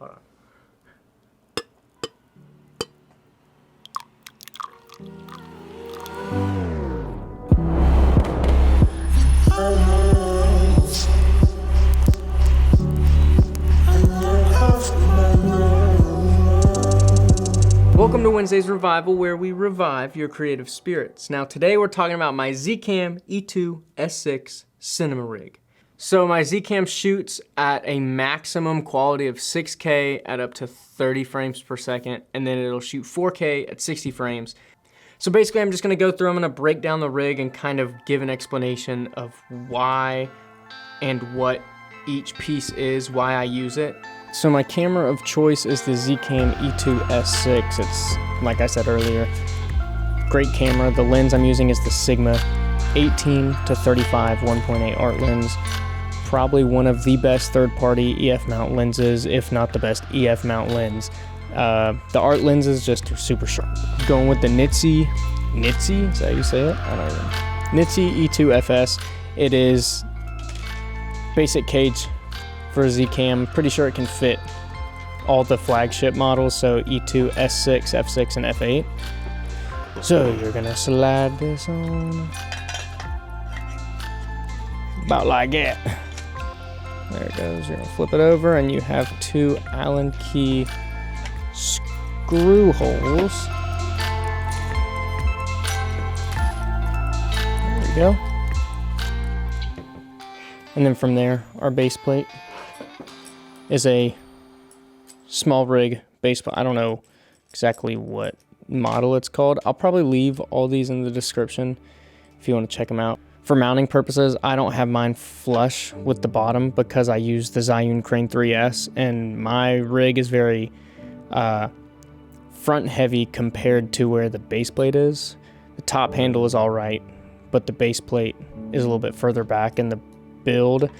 hold on. Welcome to Wednesday's Revival, where we revive your creative spirits. Now today we're talking about my zcam E2-S6 cinema rig. So my zcam shoots at a maximum quality of 6K at up to 30 frames per second, and then it'll shoot 4K at 60 frames. So basically I'm just gonna go through, I'm gonna break down the rig and kind of give an explanation of why and what each piece is, why I use it. So my camera of choice is the zcam E2-S6. It's, like I said earlier, great camera. The lens I'm using is the Sigma 18-35 1.8 art lens. Probably one of the best third-party EF mount lenses, if not the best EF mount lens. The art lenses just are super sharp. Going with the Nitsi, is that how you say it? I don't know. Nitsi E2-FS. It is basic cage for a zcam. Pretty sure it can fit all the flagship models, so E2-S6, F6, and F8. So you're gonna slide this on about like that. There it goes. You're gonna flip it over, and you have two Allen key screw holes. There we go. And then from there, our base plate is a smallrig base plate. I don't know exactly what model it's called. I'll probably leave all these in the description if you want to check them out. For mounting purposes, I don't have mine flush with the bottom because I use the Zhiyun Crane 3S, and my rig is very front heavy compared to where the base plate is. The top handle is all right, but the base plate is a little bit further back in the build,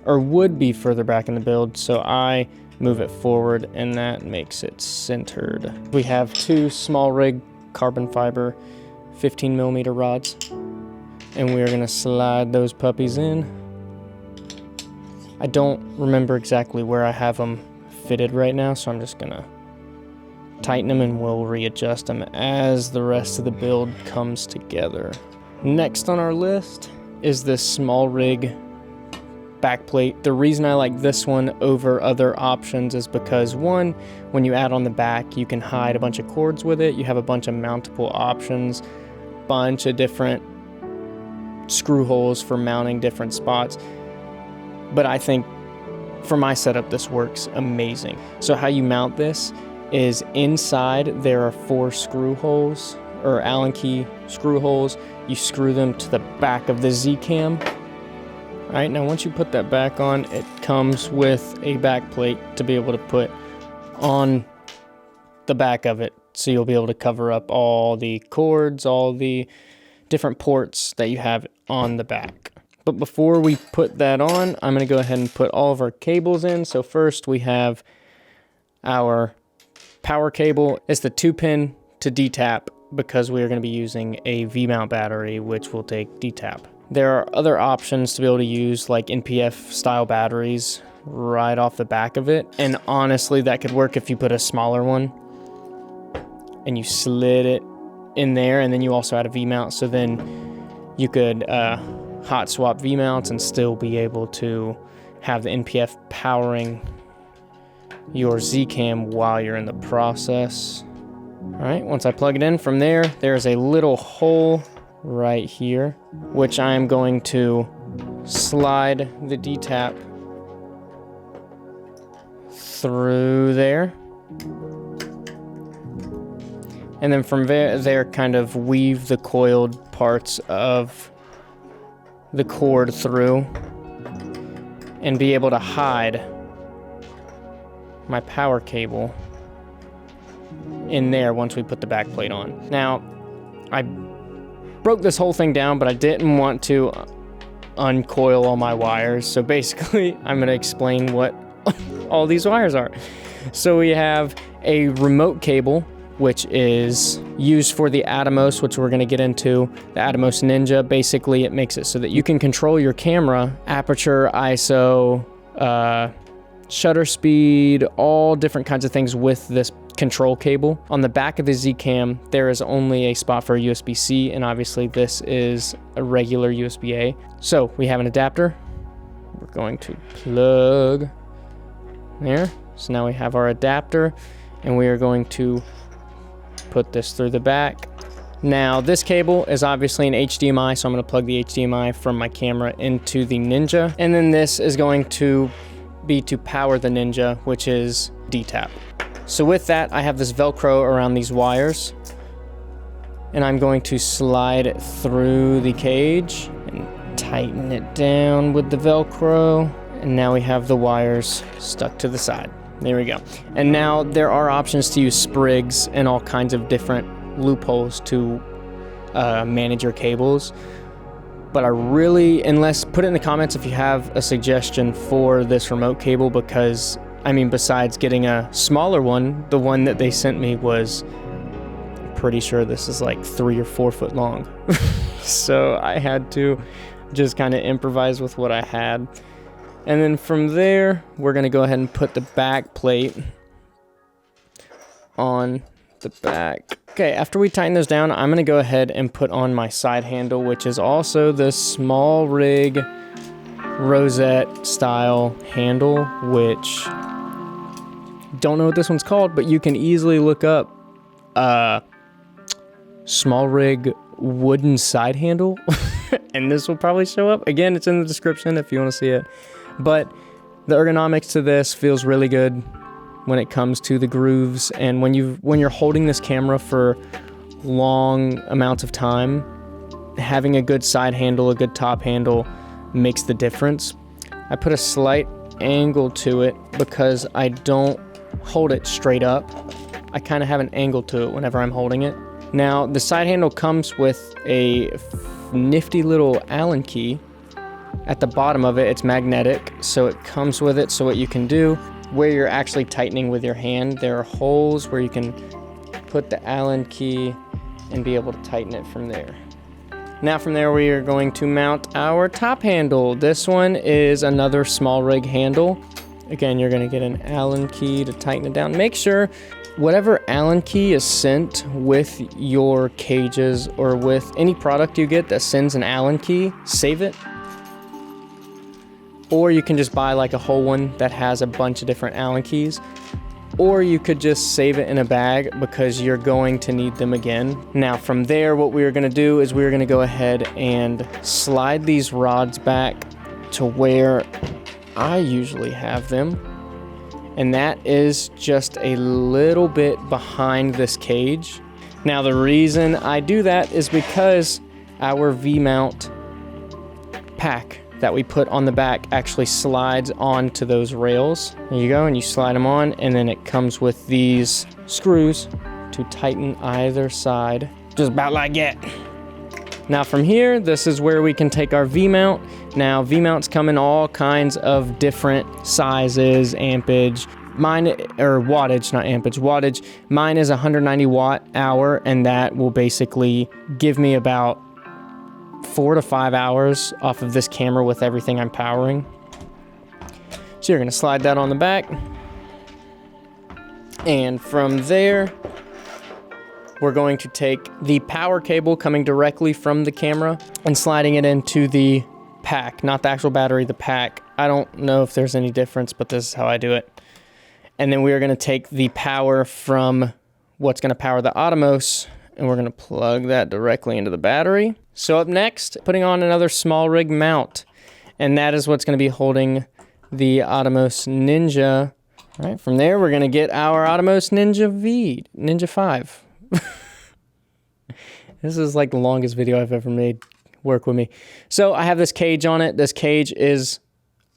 would be further back in the build, so I move it forward, and that makes it centered. We have two smallrig carbon fiber 15mm rods, and we're gonna slide those puppies in. I don't remember exactly where I have them fitted right now, so I'm just gonna tighten them, and we'll readjust them as the rest of the build comes together. Next on our list is this smallrig backplate. The reason I like this one over other options is because, one, when you add on the back, you can hide a bunch of cords with it. You have a bunch of mountable options, bunch of different screw holes for mounting different spots. But I think for my setup, this works amazing. So how you mount this is inside there are 4 screw holes, or Allen key screw holes. You screw them to the back of the zcam. All right, now once you put that back on, it comes with a back plate to be able to put on the back of it. So you'll be able to cover up all the cords, all the different ports that you have on the back. But before we put that on, I'm gonna go ahead and put all of our cables in. So first we have our power cable. It's the 2-pin to D-tap, because we are going to be using a V-mount battery, which will take D-tap. There are other options to be able to use, like NPF style batteries right off the back of it, and honestly that could work if you put a smaller one and you slid it in there, and then you also had a V-mount, so then you could hot swap V-mounts and still be able to have the NPF powering your zcam while you're in the process. All right, once I plug it in, from there, there's a little hole right here, which I'm going to slide the D-tap through there. And then from there, kind of weave the coiled parts of the cord through and be able to hide my power cable in there once we put the back plate on. Now, I broke this whole thing down, but I didn't want to uncoil all my wires. So basically, I'm gonna explain what all these wires are. So we have a remote cable, which is used for the Atomos, which we're gonna get into, the Atomos Ninja. Basically, it makes it so that you can control your camera, aperture, ISO, shutter speed, all different kinds of things with this control cable. On the back of the zcam, there is only a spot for a USB-C, and obviously this is a regular USB-A. So we have an adapter. We're going to plug there. So now we have our adapter, and we are going to put this through the back. Now this cable is obviously an HDMI, so I'm going to plug the HDMI from my camera into the Ninja, and then this is going to be to power the Ninja, which is D-tap. So with that, I have this Velcro around these wires, and I'm going to slide it through the cage and tighten it down with the Velcro, and now we have the wires stuck to the side. There we go. And now there are options to use sprigs and all kinds of different loopholes to manage your cables, but I really, unless, put it in the comments if you have a suggestion for this remote cable, because I mean, besides getting a smaller one, the one that they sent me was, pretty sure this is like 3 or 4 foot long. So I had to just kind of improvise with what I had. And then from there, we're gonna go ahead and put the back plate on the back. Okay, after we tighten those down, I'm gonna go ahead and put on my side handle, which is also the smallrig rosette style handle, which don't know what this one's called, but you can easily look up smallrig wooden side handle and this will probably show up. Again, it's in the description if you want to see it. But the ergonomics to this feels really good when it comes to the grooves, and when you're holding this camera for long amounts of time, having a good side handle, a good top handle makes the difference. I put a slight angle to it because I don't hold it straight up. I kind of have an angle to it whenever I'm holding it. Now, the side handle comes with a nifty little Allen key. At the bottom of it, it's magnetic, so it comes with it. So what you can do, where you're actually tightening with your hand, there are holes where you can put the Allen key and be able to tighten it from there. Now from there, we are going to mount our top handle. This one is another smallrig handle. Again, you're gonna get an Allen key to tighten it down. Make sure whatever Allen key is sent with your cages or with any product you get that sends an Allen key, save it. Or you can just buy like a whole one that has a bunch of different Allen keys. Or you could just save it in a bag because you're going to need them again. Now from there, what we're gonna do is we're gonna go ahead and slide these rods back to where I usually have them. And that is just a little bit behind this cage. Now the reason I do that is because our V-mount pack that we put on the back actually slides onto those rails. There you go, and you slide them on, and then it comes with these screws to tighten either side, just about like that. Now from here, this is where we can take our V-mount. Now V-mounts come in all kinds of different sizes, ampage. Mine, or wattage, not ampage, wattage. Mine is 190 watt hour, and that will basically give me about 4 to 5 hours off of this camera with everything I'm powering. So you're gonna slide that on the back. And from there, we're going to take the power cable coming directly from the camera and sliding it into the pack, not the actual battery, the pack. I don't know if there's any difference, but this is how I do it. And then we are gonna take the power from what's gonna power the Atomos, and we're gonna plug that directly into the battery. So up next, putting on another smallrig mount, and that is what's gonna be holding the Atomos Ninja. All right, from there, we're gonna get our Atomos Ninja 5. This is like the longest video I've ever made. Work with me. So I have this cage on it. This cage is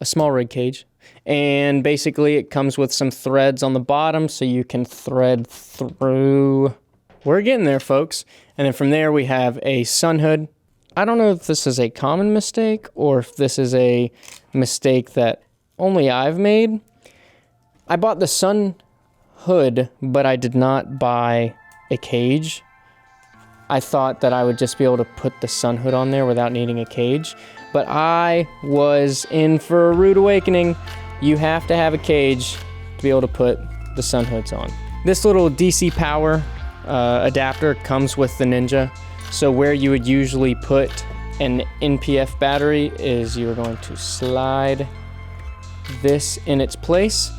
a smallrig cage, and basically it comes with some threads on the bottom so you can thread through. We're getting there, folks. And then from there we have a sun hood. I don't know if this is a common mistake or if this is a mistake that only I've made. I bought the sun hood, but I did not buy a cage. I thought that I would just be able to put the sun hood on there without needing a cage, but I was in for a rude awakening you have to have a cage to be able to put the sun hoods on. This little DC power adapter comes with the Ninja. So where you would usually put an NPF battery is you're going to slide this in its place.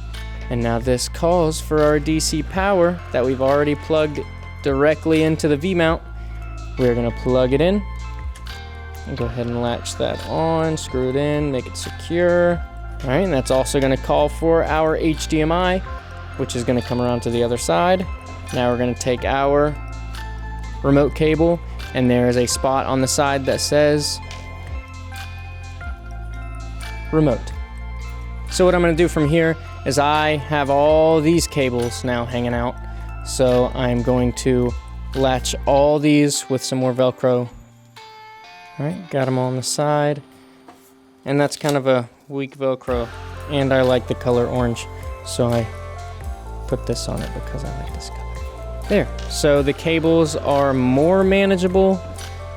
And now this calls for our DC power that we've already plugged directly into the V-mount. We're gonna plug it in and go ahead and latch that on, screw it in, make it secure. All right, and that's also gonna call for our HDMI, which is gonna come around to the other side. Now we're gonna take our remote cable, and there is a spot on the side that says remote. So what I'm gonna do from here is I have all these cables now hanging out. So I'm going to latch all these with some more Velcro. All right, got them all on the side. And that's kind of a weak Velcro. And I like the color orange, so I put this on it because I like this color. There, so the cables are more manageable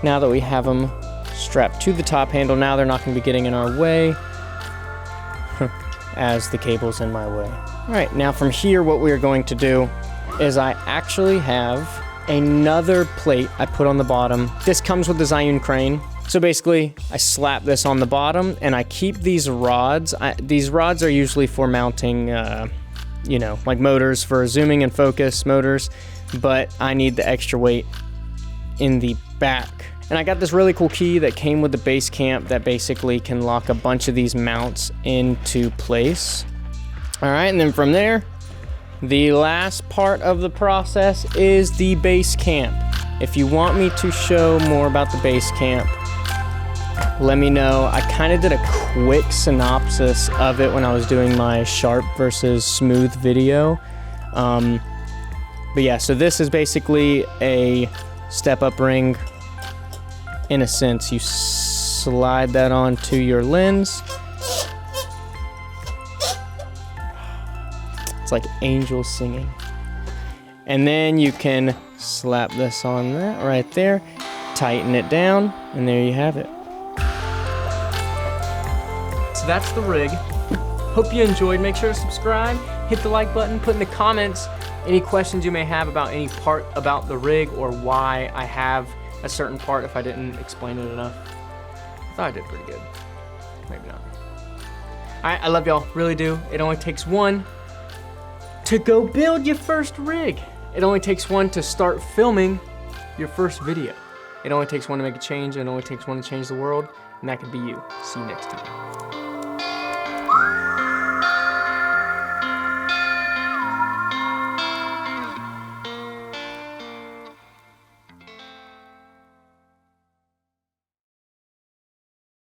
now that we have them strapped to the top handle. Now they're not gonna be getting in our way as the cable's in my way. All right, now from here, what we're going to do is I actually have another plate I put on the bottom. This comes with the Zhiyun crane. So basically, I slap this on the bottom and I keep these rods. These rods are usually for mounting, you know, like motors for zooming and focus motors, but I need the extra weight in the back. And I got this really cool key that came with the base camp that basically can lock a bunch of these mounts into place. All right, and then from there, the last part of the process is the base camp. If you want me to show more about the base camp, let me know. I kind of did a quick synopsis of it when I was doing my sharp versus smooth video. But yeah, so this is basically a step-up ring. In a sense, you slide that onto your lens. It's like angels singing. And then you can slap this on that right there, tighten it down, and there you have it. So that's the rig. Hope you enjoyed. Make sure to subscribe, hit the like button, put in the comments any questions you may have about any part about the rig or why I have a certain part if I didn't explain it enough. I thought I did pretty good. Maybe not. All right, I love y'all, really do. It only takes one to go build your first rig. It only takes one to start filming your first video. It only takes one to make a change, and it only takes one to change the world, and that could be you. See you next time.